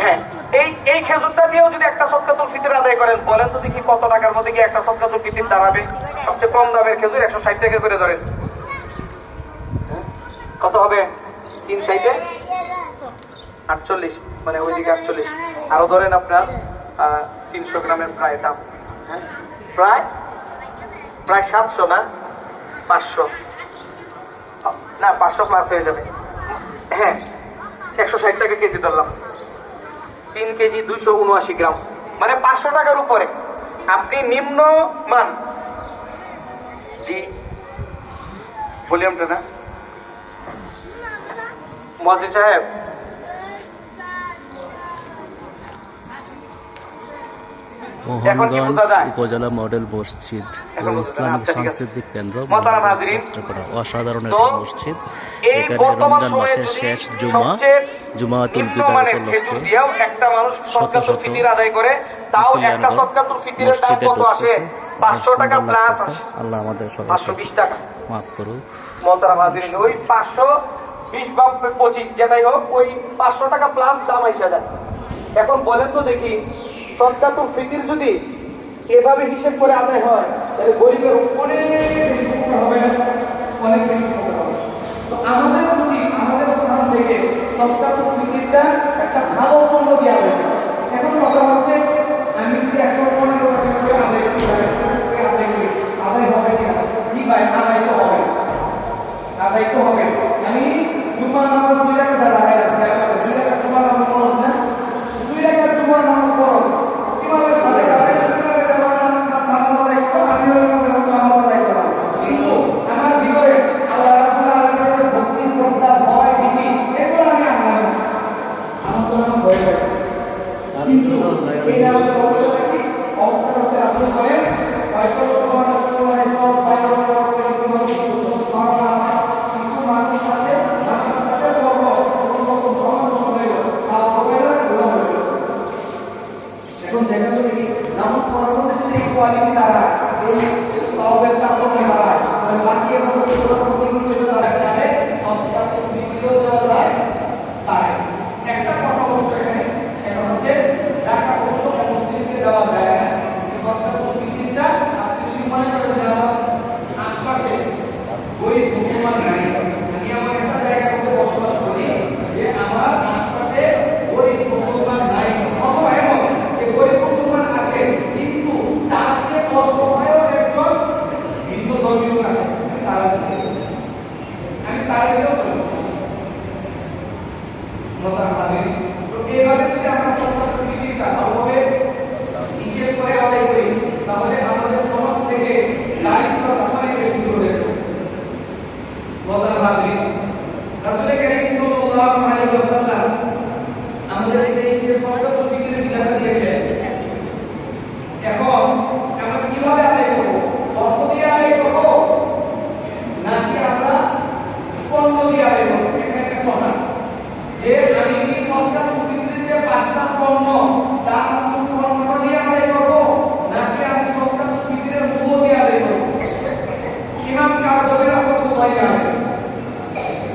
হ্যাঁ, এই এই খেজুরটা দিয়েও যদি একটা সদকাতুল ফিতর আদায় করেন, বলেন তো দেখি কত টাকার মধ্যে গিয়ে একটা সদকাতুল ফিতর দাঁড়াবে? সবচেয়ে কম দামের খেজুর 160 টাকা করে ধরেন, কত হবে? 360 48, মানে ওইদিকে 48, আরো ধরেন আপনার 300 গ্রামের প্রায় দাম, হ্যাঁ প্রায় প্রায় 700 না 500, না 500 প্লাস হয়ে যাবে। হ্যাঁ 160 টাকা কেজি ধরলাম, 3 কেজি 279 গ্রাম, মানে 500 টাকার উপরে আপনি নিম্ন মান। জি ভলিউমটা না মুয়াজ্জিন সাহেব, মোহনগঞ্জ উপজেলা মডেল মসজিদ ও ইসলামিক সাংস্কৃতিক কেন্দ্র অসাধারণ একটা মসজিদ। এখানে রমজান মাসের শেষ জুমাতুল বিদা উপলক্ষে শত শত মুসলিয়ানগণ মসজিদে ঢুকতেছে, অনেক সুন্দর লাগতেছে। আল্লাহ আমাদের সবাইকে মাফ করুক। ওই 520 বা 25 যেটাই হোক, ওই 500 টাকা প্লাস দাম এসে যায়। এখন বলেন তো দেখি, সদকাতুল ফিতর যদি এভাবে হিসেব করে আদায় হয়, তাহলে গরিবের অনেক বেশি হবে, অনেক বেশি হবে। তো আমাদের উচিত আমাদের স্থান থেকে সদকাতুল ফিতরটা একটা ভালো মূল্য দেওয়া হবে। এখন কথা হচ্ছে, আমি যদি 115 টাকা করে আদায় করি, আদায় হবে কিনা? কি ভাই, আদায় তো হবে, আদায় তো হবে। আমি জুমার নামাজ 2 টাকা আদায় রাখি, 2 টাকা জুমার নামাজ খরচ না, 2 টাকা জুমার নামাজ খরচ কিভাবে আদায় হবে? কিন্তু আমার ভিতরে আল্লাহ রাব্বুল আলামিনের ভক্তি, শ্রদ্ধা, ভয়, ভীতি এগুলো আমি আনলাম না, আমার তো ভয় পাই। কিন্তু এই আমাদের প্রবলেম কি? অবস্থা হচ্ছে আপনি করেন হয়তো এখন দেখা যাবে কি নামাজ পড়ার মধ্যে যদি এই কোয়ালিটি দ্বারা এই সওয়াবের তাকওয়া দ্বারা মানে বাকি এবং প্রতিনিধিত্ব দ্বারা যাবে সদকাতুল ফিতরও দেওয়া যায়। তাই একটা কথা অবশ্য এখানে, সেটা হচ্ছে যাকাত অবশ্য মুসলিমকে দেওয়া যায় না। সদকাতুল ফিতরটা আপনি যদি মনে করেন যে আমার আশপাশে গরিব মুসলমান নাই, আমি আমার একটা জায়গার মধ্যে বসবাস করি, যে আমার আশপাশে গরিব মুসলমান নাই, অথবা এমন যে গরিব মুসলমান আছে কিন্তু তার চেয়ে অসহায় একজন হিন্দু ধর্মীয় আছে, আমি তারা দিলেও চলছে। তো এইভাবে যদি আমরা সদকাতুল ফিতরটা ভালোভাবে হিসেব করে আদায় করি, তাহলে আমাদের সমাজ থেকে দারিদ্রতা অনেক বেশি দূর হয়ে যাবে। রাসূল কারীম সাল্লাল্লাহু আলাইহি ওয়াসাল্লাম আমাদের এই যে সদকাতুল ফিতরের বিধান দিয়েছে, এখন আমরা কিভাবে আদায় করব? অর্থ দিয়ে আদায় করব নাকি আমরা পণ্য দিয়ে আদায় করব? এখানে একটা কথা, যে আমি কি সদকাতুল ফিতরের যে 5টা পণ্য তার পণ্য দিয়ে আদায় করব নাকি আমি সদকাতুল ফিতরের মূল্য দিয়ে আদায় করব? ইমাম কারদাবী রাহমাতুল্লাহি আলাইহি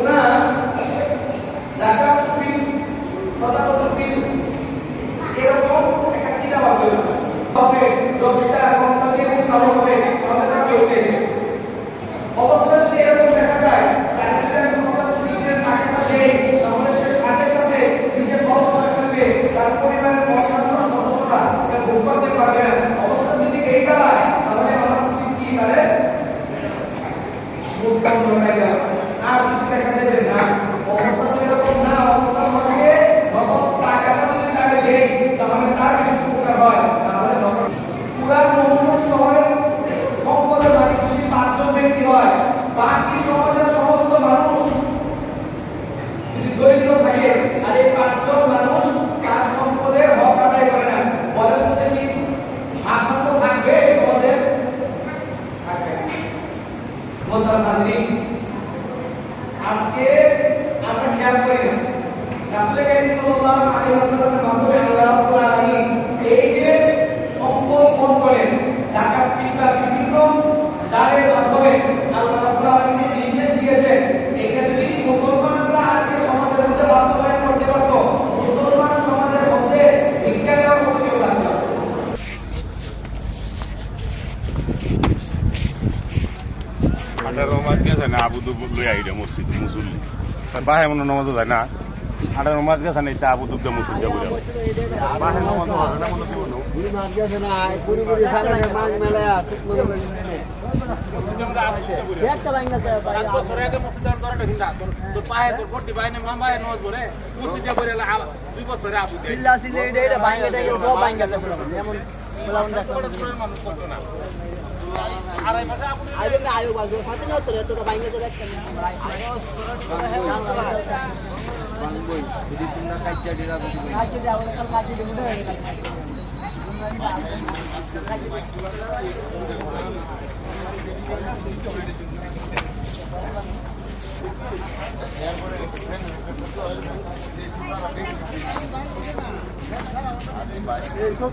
না যাকাতুল ফিতর, সদকাতুল ফিতর এরকম একটা কিতাব আছে, তবে যতটা কমটা দিয়ে ভালো হবে সদকা করতে। অবস্থা যদি এরকম দেখা যায়, তাহলে যদি আমি সদকাতুল ফিতরের টাকাটা দেই, তাহলে সে সাথে সাথে নিজে খরচ করে ফেলবে, তার পরিবারের অন্যান্য সদস্যরা এটা ভোগ করতে পারবে না। অবস্থা যদি এই দাঁড়ায়, তাহলে আমার উচিত কি? তাহলে ভোগ করতে গেল। আর যদি দেখা যাবে না অবস্থা এরকম না, অবস্থা থাকে নগদ টাকাটা যদি তাকে দেই, তাহলে তার বেশি উপকার হয়। তাহলে পুরা মোহাম্মদ শহরের সম্পদের মালিক যদি 5 জন ব্যক্তি হয়, বাকি সমাজের সমস্ত মানুষ যদি দরিদ্র থাকে, আর এই 5 জন মানুষ তার সম্পদের হক আদায় করে না, বলেন তো দেখি ভারসাম্য থাকবে সমাজের? আজকে আমরা খেয়াল করি না, রাসূল কারীম সাল্লাল্লাহু আলাইহি ওয়াসাল্লামের মাধ্যমে আল্লাহ রাব্বুল আলামিন এই যে সম্পদ বন্টনের যাকাত ফিতর বিভিন্ন দানের মাধ্যমে আল্লাহ রাব্বুল আলামিন নির্দেশ দিয়েছেন, এটা যদি মুসলমানরা আজকে সমাজের মধ্যে বাস্তবায়ন করতে পারত, মুসলমান সমাজের আবুদু লই আইডে মসজিদ মুসল্লি তার বাহে মনে নামাজ যায় না আটা নামাজ গেছে না এটা আবুদুব দে মসজিদ দে বলে বাহে নামাজ হয় না মনে করো পুরি মাছ গেছে না পুরি পুরি খালে মাছ মেলে আছে একটা বাইনা যায় ভাই বছর আগে মসজিদের দরটা হিন্দা তোর পায়ে তোর বডি বাইনে মামায় নজ বলে মসজিদে করে 2 বছরে আবু দে চিল্লা চিল্লি এটা বাইনা যায় তো বাইনা যায় এমন বলাউন দেখো মানুষ করতো না আড়াই মাসে আবু আইবে না আয়ো বাজু ফাতে না তো এতটা বাইনা তো একটা বাংবই যদি তোমরা কাজটা দিরা বুঝি কাজে যাও কাল কাজে দেব না এই তো